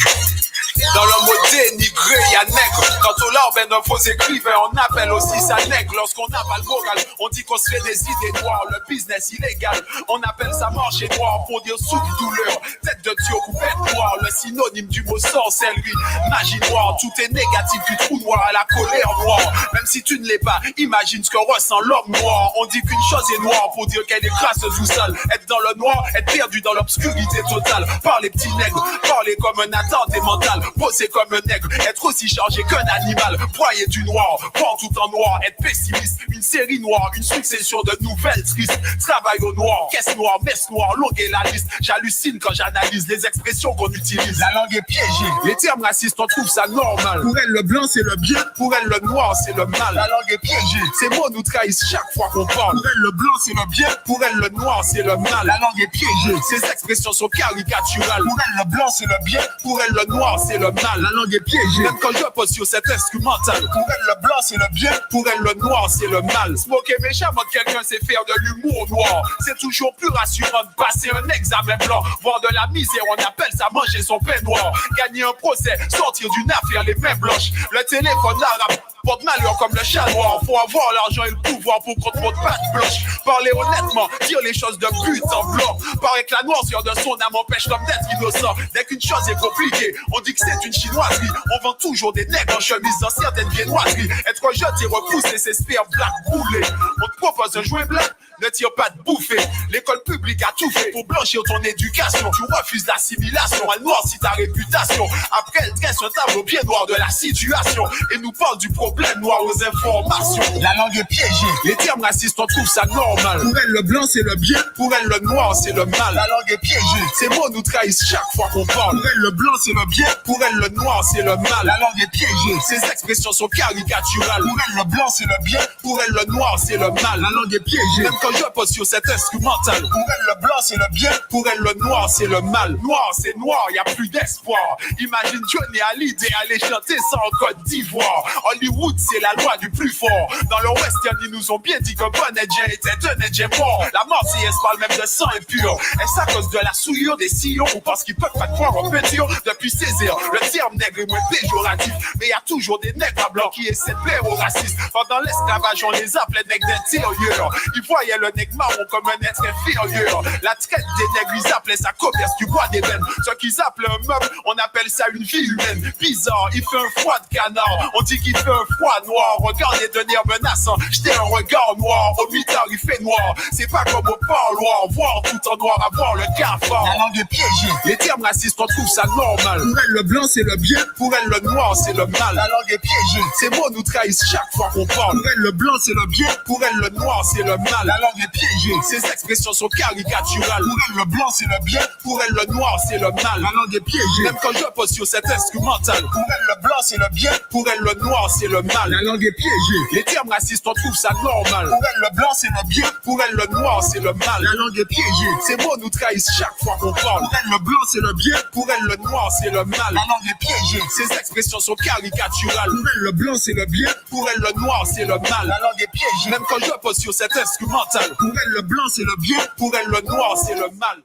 Dans le mot dénigré, il y a nègre. Quant au lord, ben un faux écrivain, on appelle aussi ça nègre. Lorsqu'on n'a pas le moral, on dit qu'on se fait des idées noires. Le business illégal, on appelle ça marché noir pour dire soupe douleur. Tête de Dieu coupette noire, le synonyme du mot sorcellerie. Magie noire, tout est négatif du trou noir à la colère noire. Même si tu ne l'es pas, imagine ce que ressent l'homme noir. On dit qu'une chose est noire pour dire qu'elle est crasseuse ou sale. Être dans le noir, être perdu dans l'obscurité totale. Par les petits nègres, parler comme un attenté mental. Bosser comme un nègre, être aussi chargé qu'un animal. Broyer du noir, voir tout en noir, être pessimiste. Une série noire, une succession de nouvelles tristes. Travail au noir, caisse noire, messe noire, longue est la liste. J'hallucine quand j'analyse les expressions qu'on utilise. La langue est piégée, les termes racistes, on trouve ça normal. Pour elle, le blanc c'est le bien, pour elle, le noir c'est le mal. La langue est piégée, ces mots nous trahissent chaque fois qu'on parle. Pour elle, le blanc c'est le bien, pour elle, le noir c'est le mal. La langue est piégée, ces expressions sont caricaturales. Pour elle, le blanc c'est le bien, pour elle, le noir c'est le mal. La langue est piégée, même quand je pose sur cet instrumental. Pour elle, le blanc c'est le bien, pour elle, le noir c'est le mal. Smoker méchamment quelqu'un c'est faire de l'humour noir. C'est toujours plus rassurant de passer un examen blanc. Voir de la misère, on appelle ça manger son pain noir. Gagner un procès, sortir d'une affaire les mains blanches. Le téléphone arabe porte malheur comme le chat noir. Faut avoir l'argent et le pouvoir pour contre votre patte blanche. Parler honnêtement, dire les choses de but en blanc. Paraît que la noirceur de son âme empêche l'homme d'être innocent. Dès qu'une chose est compliquée, on dit que c'est une chinoiserie. On vend toujours des nègres en chemise dans certaines viennoiseries. Être jeté, repoussé, c'est se faire black rouler. On te propose un joint black, ne tire pas de bouffer. L'école publique a tout fait pour blanchir ton éducation. Tu refuses l'assimilation, elle noircit ta réputation. Après, elle dresse un tableau bien noir de la situation et nous parle du problème noir aux informations. La langue est piégée, les termes racistes, on trouve ça normal. Pour elle, le blanc c'est le bien, pour elle, le noir c'est le mal. La langue est piégée, ces mots nous trahissent chaque fois qu'on parle. Pour elle, le blanc c'est le bien, pour elle, le noir c'est le mal. La langue est piégée, ces expressions sont caricaturales. Pour elle, le blanc c'est le bien, pour elle, le noir c'est le mal. La langue est piégée, même quand je pose sur cet instrumental. Pour elle, le blanc c'est le bien, pour elle, le noir c'est le mal. Noir c'est noir, y a plus d'espoir. Imagine Johnny Hallyday aller chanter ça en Côte d'Ivoire. Hollywood c'est la loi du plus fort. Dans le western ils nous ont bien dit qu'un bon indien était un indien mort. La Marseillaise parle même de sang impur. Est-ce à cause de la souillure des sillons ou parce qu'ils peuvent pas te voir en peinture? Depuis Césaire, le terme nègre est moins péjoratif. Mais y a toujours des nègres à blanc qui essaient de plaire aux racistes. Pendant l'esclavage on les appelait nègres d'intérieur. Ils voyaient le nègre marron comme un être inférieur. La traite des nègres, ils appelaient ça commerce du bois d'ébène. Ce qu'ils appellent un meuble, on appelle ça une vie humaine. Bizarre, il fait un froid de canard. On dit qu'il fait un froid noir. Regardez de nerfs menaçants, jetez un regard noir. Au mitard, il fait noir. C'est pas comme au parloir. Voir tout en noir, avoir le cafard. La langue est piégée. Les termes racistes, on trouve ça normal. Pour elle, le blanc, c'est le bien. Pour elle, le noir, c'est le mal. La langue est piégée. Ces mots nous trahissent chaque fois qu'on parle. Pour elle, le blanc, c'est le bien. Pour elle, le noir, c'est le mal. La langue est piégée. Ces expressions sont caricaturales. Pour elle, le blanc, c'est le bien. Pour elle, le noir, c'est le mal. La langue est piégée. Même quand je pose sur cet instrumental. Pour elle, le blanc, c'est le bien. Pour elle, le noir, c'est le mal. La langue est piégée. Les termes racistes, on trouve ça normal. Pour elle, le blanc, c'est le bien. Pour elle, le noir, c'est le mal. La langue est piégée. Ces mots nous trahissent chaque fois qu'on parle. Pour elle, le blanc, c'est le bien. Pour elle, le noir, c'est le mal. La langue est piégée. Ces expressions sont caricaturales. Pour elle, le blanc, c'est le bien. Pour elle, le noir, c'est le mal. La langue est piégée. Même quand je pose sur cet instrumental. Pour elle, le blanc, c'est le bien. Pour elle, le noir, c'est le mal.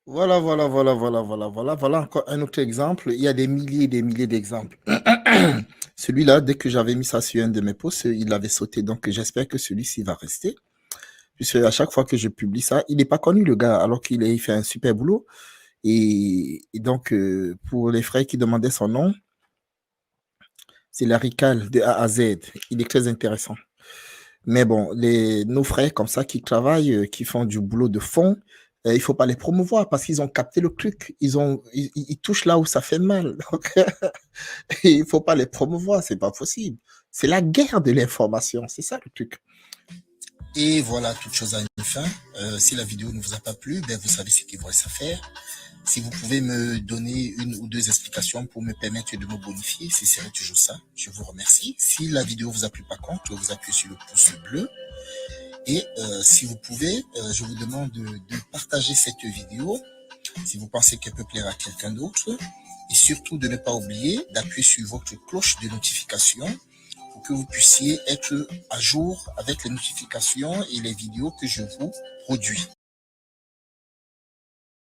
Voilà encore un autre exemple. Il y a des milliers et des milliers d'exemples. Celui-là, dès que j'avais mis ça sur un de mes posts, il avait sauté. Donc, j'espère que celui-ci va rester. Puisque à chaque fois que je publie ça, il n'est pas connu, le gars, alors il fait un super boulot. Et donc, pour les frères qui demandaient son nom, c'est Larry Cal de A à Z. Il est très intéressant. Mais bon, nos frères comme ça qui travaillent, qui font du boulot de fond, il ne faut pas les promouvoir parce qu'ils ont capté le truc. Ils touchent là où ça fait mal. Donc, il ne faut pas les promouvoir, c'est pas possible. C'est la guerre de l'information, c'est ça le truc. Et voilà, toute chose a une fin. Si la vidéo ne vous a pas plu, ben vous savez ce qu'il vous reste à faire. Si vous pouvez me donner une ou deux explications pour me permettre de me bonifier, ce serait toujours ça. Je vous remercie. Si la vidéo vous a plu par contre, vous appuyez sur le pouce bleu. Et si vous pouvez, je vous demande de partager cette vidéo si vous pensez qu'elle peut plaire à quelqu'un d'autre. Et surtout de ne pas oublier d'appuyer sur votre cloche de notification pour que vous puissiez être à jour avec les notifications et les vidéos que je vous produis.